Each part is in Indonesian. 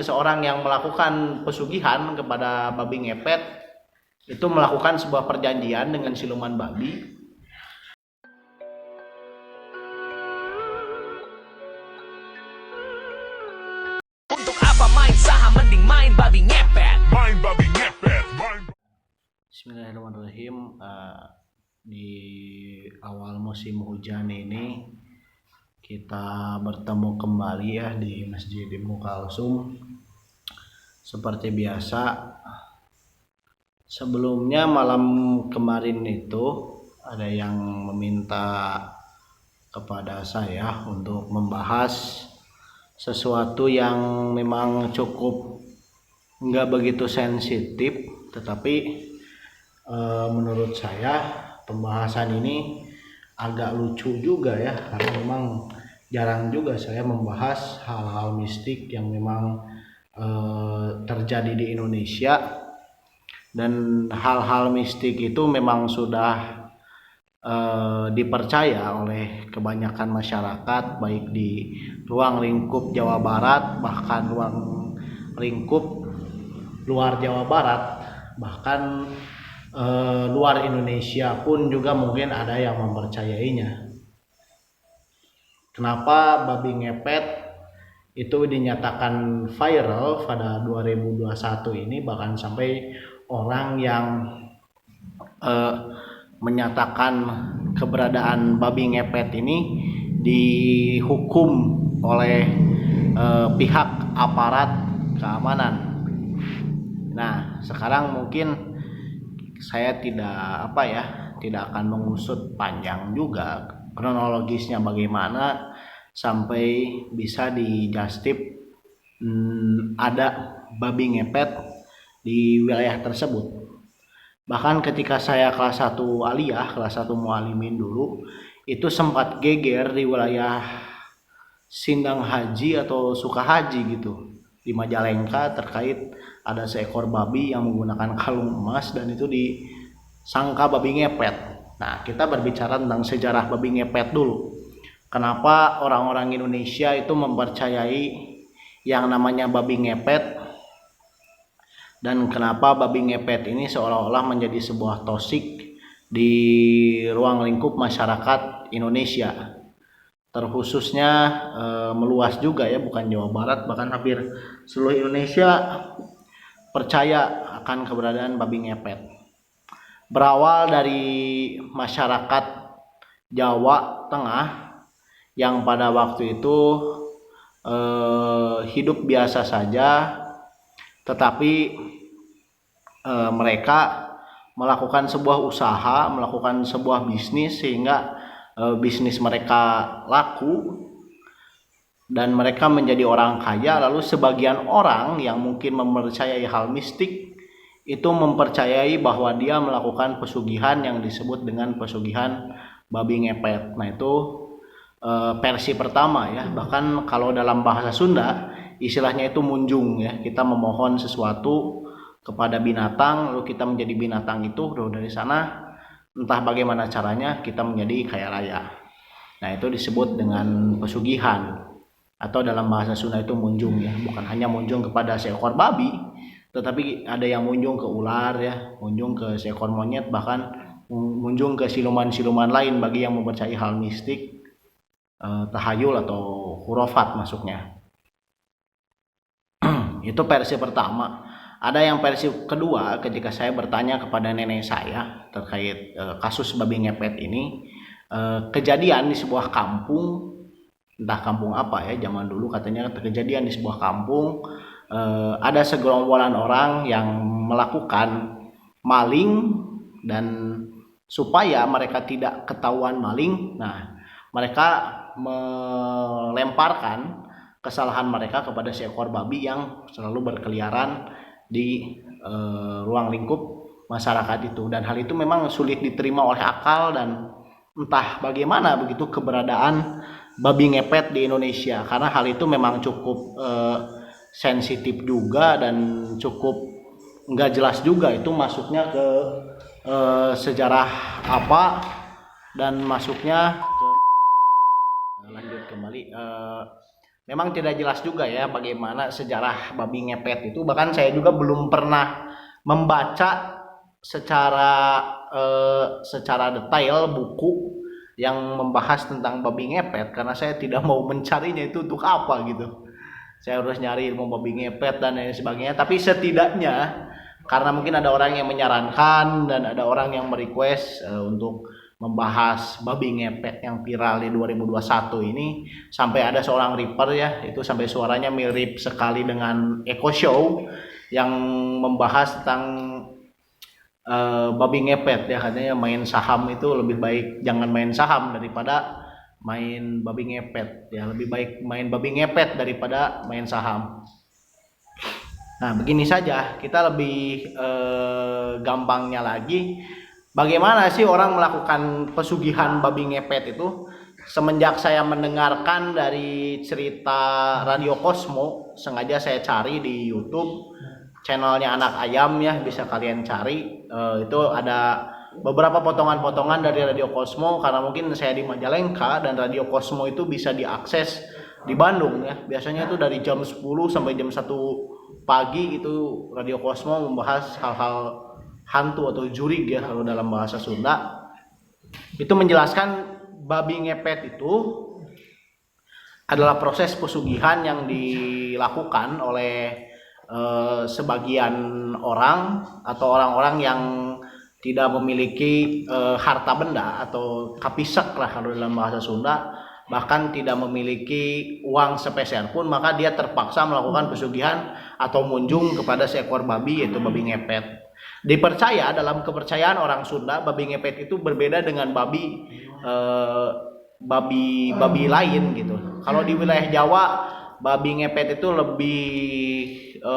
Seseorang yang melakukan pesugihan kepada babi ngepet itu melakukan sebuah perjanjian dengan siluman babi. Untuk apa main saham, mending main babi ngepet. Main babi ngepet. Bismillahirrahmanirrahim. Di awal musim hujan ini kita bertemu kembali ya di Masjid Ibnu Kalsum. Seperti biasa, sebelumnya malam kemarin itu ada yang meminta kepada saya untuk membahas sesuatu yang memang cukup nggak begitu sensitif, tetapi menurut saya pembahasan ini agak lucu juga ya, karena memang jarang juga saya membahas hal-hal mistik yang memang terjadi di Indonesia. Dan hal-hal mistik itu memang sudah dipercaya oleh kebanyakan masyarakat, baik di ruang lingkup Jawa Barat, bahkan ruang lingkup luar Jawa Barat, bahkan luar Indonesia pun juga mungkin ada yang mempercayainya. Kenapa babi ngepet itu dinyatakan viral pada 2021 ini, bahkan sampai orang yang menyatakan keberadaan babi ngepet ini dihukum oleh pihak aparat keamanan. Nah, sekarang mungkin saya tidak akan mengusut panjang juga kronologisnya bagaimana sampai bisa dijustip ada babi ngepet di wilayah tersebut. Bahkan ketika saya kelas 1 aliyah, kelas 1 mualimin dulu, itu sempat geger di wilayah Sindang Haji atau Sukahaji gitu, di Majalengka, terkait ada seekor babi yang menggunakan kalung emas dan itu disangka babi ngepet. Nah, kita berbicara tentang sejarah babi ngepet dulu. Kenapa orang-orang Indonesia itu mempercayai yang namanya babi ngepet, dan kenapa babi ngepet ini seolah-olah menjadi sebuah tosik di ruang lingkup masyarakat Indonesia, terkhususnya meluas juga ya, bukan Jawa Barat, bahkan hampir seluruh Indonesia percaya akan keberadaan babi ngepet. Berawal dari masyarakat Jawa Tengah yang pada waktu itu hidup biasa saja, tetapi mereka melakukan sebuah usaha, melakukan sebuah bisnis, sehingga bisnis mereka laku dan mereka menjadi orang kaya. Lalu sebagian orang yang mungkin mempercayai hal mistik itu mempercayai bahwa dia melakukan pesugihan yang disebut dengan pesugihan babi ngepet. Nah, itu versi pertama ya. Bahkan kalau dalam bahasa Sunda istilahnya itu munjung ya, kita memohon sesuatu kepada binatang lalu kita menjadi binatang itu, lalu dari sana entah bagaimana caranya kita menjadi kaya raya. Nah, itu disebut dengan pesugihan, atau dalam bahasa Sunda itu munjung ya. Bukan hanya munjung kepada seekor babi, tetapi ada yang munjung ke ular ya, munjung ke seekor monyet, bahkan munjung ke siluman-siluman lain bagi yang mempercayai hal mistik, tahayul atau khurafat masuknya. Itu versi pertama. Ada yang versi kedua, ketika saya bertanya kepada nenek saya terkait kasus babi ngepet ini. Kejadian di sebuah kampung, entah kampung apa ya, zaman dulu katanya kejadian di sebuah kampung, ada segerombolan orang yang melakukan maling, dan supaya mereka tidak ketahuan maling, nah mereka melemparkan kesalahan mereka kepada seekor babi yang selalu berkeliaran di ruang lingkup masyarakat itu. Dan hal itu memang sulit diterima oleh akal, dan entah bagaimana begitu keberadaan babi ngepet di Indonesia, karena hal itu memang cukup sensitif juga dan cukup nggak jelas juga itu masuknya ke sejarah apa, dan masuknya ke lanjut kembali memang tidak jelas juga ya bagaimana sejarah babi ngepet itu. Bahkan saya juga belum pernah membaca secara detail buku yang membahas tentang babi ngepet, karena saya tidak mau mencarinya itu untuk apa gitu. Saya harus nyari ilmu babi ngepet dan lain sebagainya. Tapi setidaknya karena mungkin ada orang yang menyarankan dan ada orang yang merequest untuk membahas babi ngepet yang viral di 2021 ini, sampai ada seorang rapper ya, itu sampai suaranya mirip sekali dengan Eko Show yang membahas tentang babi ngepet ya, katanya main saham itu lebih baik jangan main saham daripada main babi ngepet ya, lebih baik main babi ngepet daripada main saham. Nah, begini saja, kita lebih gampangnya lagi, bagaimana sih orang melakukan pesugihan babi ngepet itu. Semenjak saya mendengarkan dari cerita Radio Cosmo, sengaja saya cari di YouTube channelnya Anak Ayam ya, bisa kalian cari. Itu ada beberapa potongan-potongan dari Radio Cosmo, karena mungkin saya di Majalengka dan Radio Cosmo itu bisa diakses di Bandung ya. Biasanya itu dari jam 10 sampai jam 1 pagi itu Radio Cosmo membahas hal-hal hantu atau jurig ya kalau dalam bahasa Sunda. Itu menjelaskan babi ngepet itu adalah proses pesugihan yang dilakukan oleh sebagian orang atau orang-orang yang tidak memiliki harta benda atau kapisak lah kalau dalam bahasa Sunda, bahkan tidak memiliki uang sepeser pun, maka dia terpaksa melakukan pesugihan atau munjung kepada seekor babi, yaitu babi ngepet. Dipercaya dalam kepercayaan orang Sunda, babi ngepet itu berbeda dengan babi lain gitu. Kalau di wilayah Jawa, babi ngepet itu lebih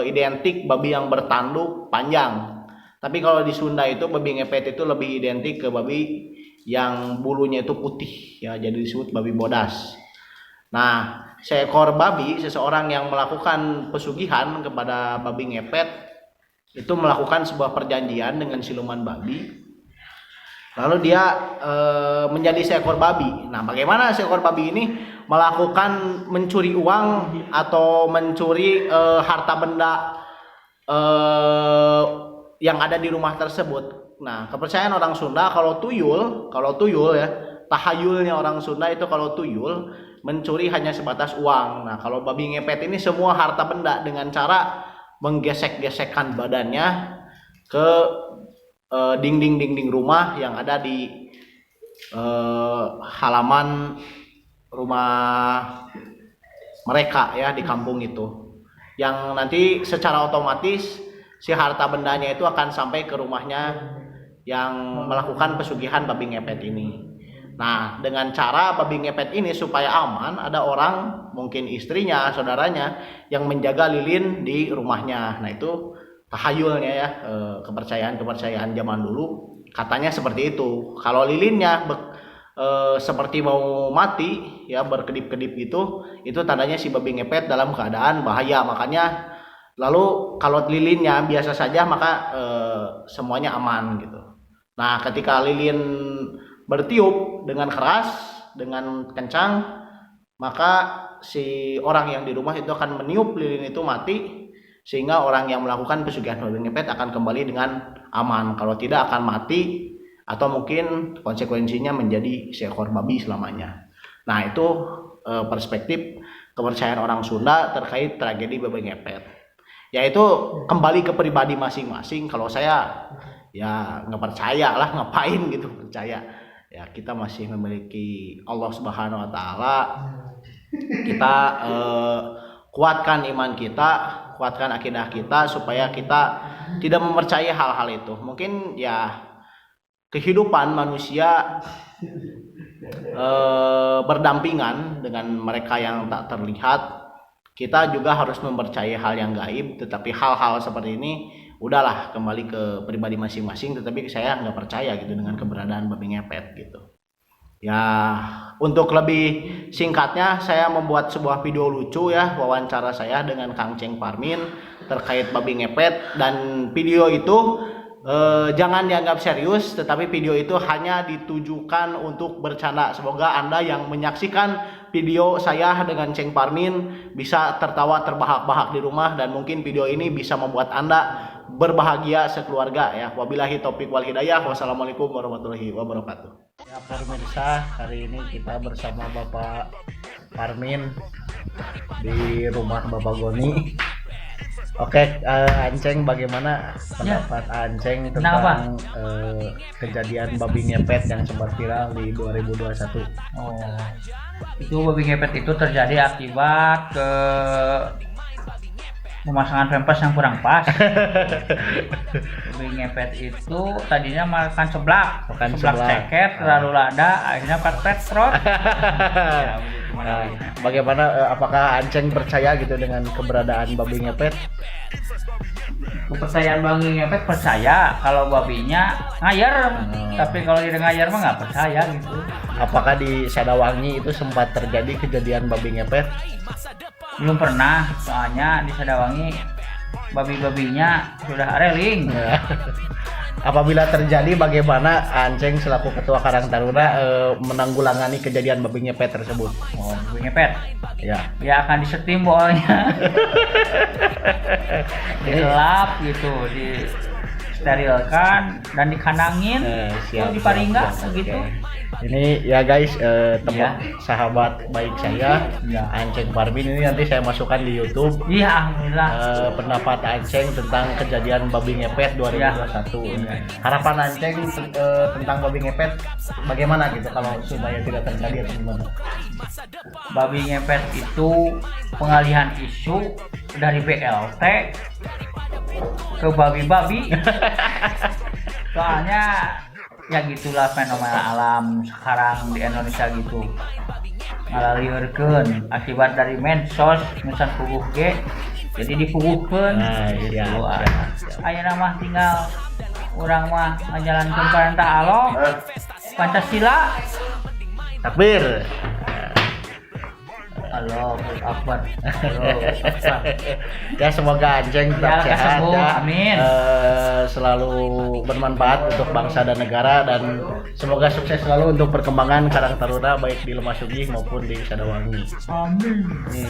identik babi yang bertanduk panjang. Tapi kalau di Sunda itu babi ngepet itu lebih identik ke babi yang bulunya itu putih ya, jadi disebut babi bodas. Nah, seekor babi, seseorang yang melakukan pesugihan kepada babi ngepet itu melakukan sebuah perjanjian dengan siluman babi. Lalu dia menjadi seekor babi. Nah, bagaimana seekor babi ini melakukan mencuri uang atau mencuri harta benda yang ada di rumah tersebut. Nah, kepercayaan orang Sunda kalau tuyul ya, tahayulnya orang Sunda itu kalau tuyul mencuri hanya sebatas uang. Nah, kalau babi ngepet ini semua harta benda dengan cara menggesek-gesekkan badannya ke dinding-dinding rumah yang ada di halaman rumah mereka ya di kampung itu, yang nanti secara otomatis si harta bendanya itu akan sampai ke rumahnya yang melakukan pesugihan babi ngepet ini. Nah, dengan cara babi ngepet ini supaya aman, ada orang, mungkin istrinya, saudaranya, yang menjaga lilin di rumahnya. Nah, itu tahayulnya ya, kepercayaan zaman dulu. Katanya seperti itu. Kalau lilinnya seperti mau mati, ya berkedip-kedip itu tandanya si babi ngepet dalam keadaan bahaya. Makanya lalu kalau lilinnya biasa saja, maka semuanya aman gitu. Nah, ketika lilin bertiup dengan keras, dengan kencang, maka si orang yang di rumah itu akan meniup lilin itu mati, sehingga orang yang melakukan pesugihan babi ngepet akan kembali dengan aman. Kalau tidak akan mati, atau mungkin konsekuensinya menjadi seekor babi selamanya. Nah, itu perspektif kepercayaan orang Sunda terkait tragedi babi ngepet. Yaitu kembali ke pribadi masing-masing. Kalau saya ya nggak percaya lah, ngapain gitu percaya. Ya, kita masih memiliki Allah Subhanahu wa taala. Kita kuatkan iman kita, kuatkan akidah kita supaya kita tidak mempercayai hal-hal itu. Mungkin ya kehidupan manusia berdampingan dengan mereka yang tak terlihat. Kita juga harus mempercayai hal yang gaib, tetapi hal-hal seperti ini udahlah kembali ke pribadi masing-masing. Tetapi saya nggak percaya gitu dengan keberadaan babi ngepet gitu. Ya, untuk lebih singkatnya, saya membuat sebuah video lucu ya, wawancara saya dengan Kang Ceng Parmin terkait babi ngepet, dan video itu jangan dianggap serius, tetapi video itu hanya ditujukan untuk bercanda. Semoga Anda yang menyaksikan video saya dengan Ceng Parmin bisa tertawa terbahak-bahak di rumah, dan mungkin video ini bisa membuat Anda berbahagia sekeluarga ya. Wabillahi taufik wal hidayah. Wassalamualaikum warahmatullahi wabarakatuh. Ya pemirsa, hari ini kita bersama Bapak Parmin di rumah Bapak Goni. Oke, Anceng, bagaimana pendapat Anceng tentang kejadian babi ngepet yang sempat viral di 2021? Oh, itu babi ngepet itu terjadi akibat pemasangan pampers yang kurang pas. Babi ngepet itu tadinya makan seblak ceket, terlalu lada, akhirnya pet trot. Ya, Nah, bagaimana, apakah Anceng percaya gitu dengan keberadaan babi ngepet? Kepercayaan babi ngepet percaya kalau babinya ngayar, tapi kalau dia ngayar mah nggak percaya gitu. Apakah di Sadawangi itu sempat terjadi kejadian babi ngepet? Belum pernah, soalnya di Sadawangi babi-babinya sudah areling. Apabila terjadi, bagaimana Anceng selaku Ketua Karang Taruna menanggulangi kejadian babi ngepet tersebut? Oh, babi ngepet Ya. akan disetim bolanya. Dielap gitu, disterilkan dan dikandangin, Siap, diparingga siap, siap. gitu. Oke. Ini ya guys, teman Iya. sahabat baik saya, Iya. Anceng Parmin, ini nanti saya masukkan di YouTube. Iya, alhamdulillah. Pendapat Anceng tentang kejadian babi ngepet 2021. Iya. Harapan Anceng tentang babi ngepet bagaimana gitu kalau supaya tidak terjadi atau gimana? Babi ngepet itu pengalihan isu dari BLT ke babi-babi. Soalnya ya gitulah fenomena alam sekarang di Indonesia gitu. Ngalaliurkeun akibat dari medsos, misal puguh ge jadi dipuguhkeun. Nah, iya, Gitu. siap. Ayeuna mah tinggal urang mah ngajalankeun perintah Allah, Pancasila. Takbir. Allahu Akbar. Allahu Akbar. Ya semoga Anceng tetap Ya, sehat sembuh. ya. Amin. Selalu bermanfaat untuk bangsa dan negara, dan semoga sukses selalu untuk perkembangan Karang Taruna baik di Lemah Sugih maupun di Sadawangi. Amin. Nih.